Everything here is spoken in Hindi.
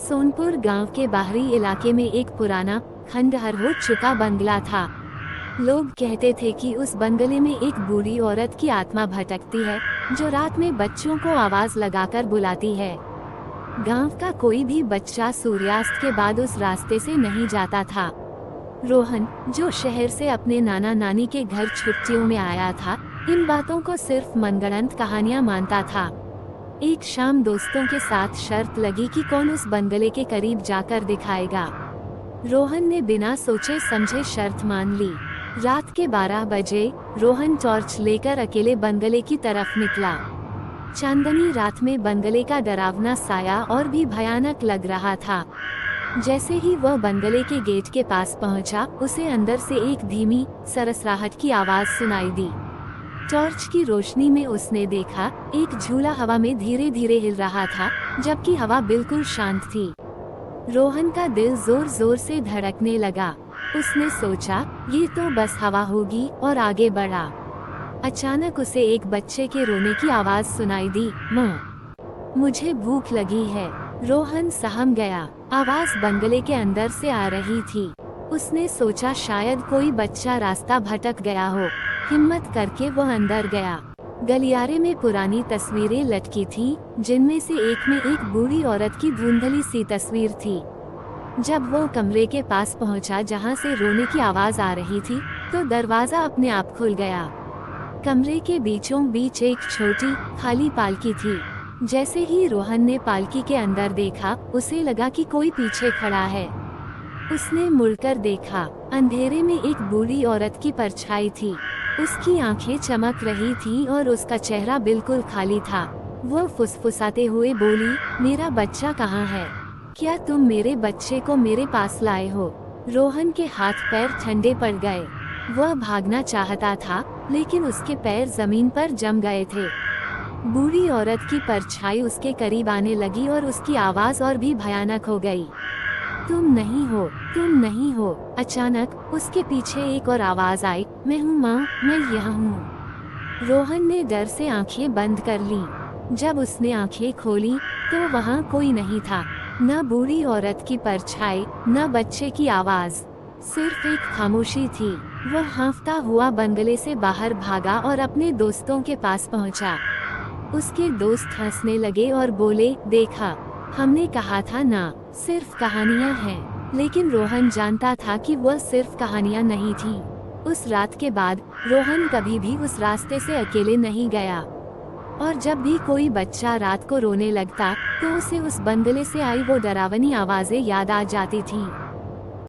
सोनपुर गांव के बाहरी इलाके में एक पुराना खंडहर हो चुका बंगला था। लोग कहते थे कि उस बंगले में एक बूढ़ी औरत की आत्मा भटकती है, जो रात में बच्चों को आवाज लगाकर बुलाती है। गांव का कोई भी बच्चा सूर्यास्त के बाद उस रास्ते से नहीं जाता था। रोहन, जो शहर से अपने नाना नानी के घर छुट्टियों में आया था, इन बातों को सिर्फ मनगढ़ंत कहानियां मानता था। एक शाम दोस्तों के साथ शर्त लगी कि कौन उस बंगले के करीब जाकर दिखाएगा। रोहन ने बिना सोचे समझे शर्त मान ली। रात के 12 बजे रोहन टॉर्च लेकर अकेले बंगले की तरफ निकला। चांदनी रात में बंगले का डरावना साया और भी भयानक लग रहा था। जैसे ही वह बंगले के गेट के पास पहुंचा, उसे अंदर से एक धीमी सरसराहट की आवाज सुनाई दी। टॉर्च की रोशनी में उसने देखा, एक झूला हवा में धीरे धीरे हिल रहा था, जबकि हवा बिल्कुल शांत थी। रोहन का दिल जोर जोर से धड़कने लगा। उसने सोचा, ये तो बस हवा होगी, और आगे बढ़ा। अचानक उसे एक बच्चे के रोने की आवाज सुनाई दी, माँ, मुझे भूख लगी है। रोहन सहम गया। आवाज बंगले के अंदर से आ रही थी। उसने सोचा शायद कोई बच्चा रास्ता भटक गया हो। हिम्मत करके वह अंदर गया। गलियारे में पुरानी तस्वीरें लटकी थीं, जिनमें से एक में एक बूढ़ी औरत की धुंधली सी तस्वीर थी। जब वो कमरे के पास पहुंचा जहां से रोने की आवाज आ रही थी, तो दरवाजा अपने आप खुल गया। कमरे के बीचों बीच एक छोटी खाली पालकी थी। जैसे ही रोहन ने पालकी के अंदर देखा, उसे लगा कि कोई पीछे खड़ा है। उसने मुड़कर देखा। अंधेरे में एक बूढ़ी औरत की परछाई थी। उसकी आंखें चमक रही थीं और उसका चेहरा बिल्कुल खाली था। वह फुसफुसाते हुए बोली, मेरा बच्चा कहाँ है? क्या तुम मेरे बच्चे को मेरे पास लाए हो? रोहन के हाथ पैर ठंडे पड़ गए। वह भागना चाहता था, लेकिन उसके पैर जमीन पर जम गए थे। बूढ़ी औरत की परछाई उसके करीब आने लगी और उसकी आवाज और भी भयानक हो गई। तुम नहीं हो, तुम नहीं हो। अचानक उसके पीछे एक और आवाज आई, मैं हूँ माँ, मैं यहाँ हूँ। रोहन ने डर से आंखें बंद कर ली। जब उसने आंखें खोली, तो वहाँ कोई नहीं था। न बूढ़ी औरत की परछाई, न बच्चे की आवाज, सिर्फ एक खामोशी थी। वह हाँफता हुआ बंगले से बाहर भागा और अपने दोस्तों के पास पहुँचा। उसके दोस्त हंसने लगे और बोले, देखा, हमने कहा था ना, सिर्फ कहानियां हैं। लेकिन रोहन जानता था कि वह सिर्फ कहानियां नहीं थी। उस रात के बाद रोहन कभी भी उस रास्ते से अकेले नहीं गया। और जब भी कोई बच्चा रात को रोने लगता, तो उसे उस बंगले से आई वो डरावनी आवाजें याद आ जाती थी।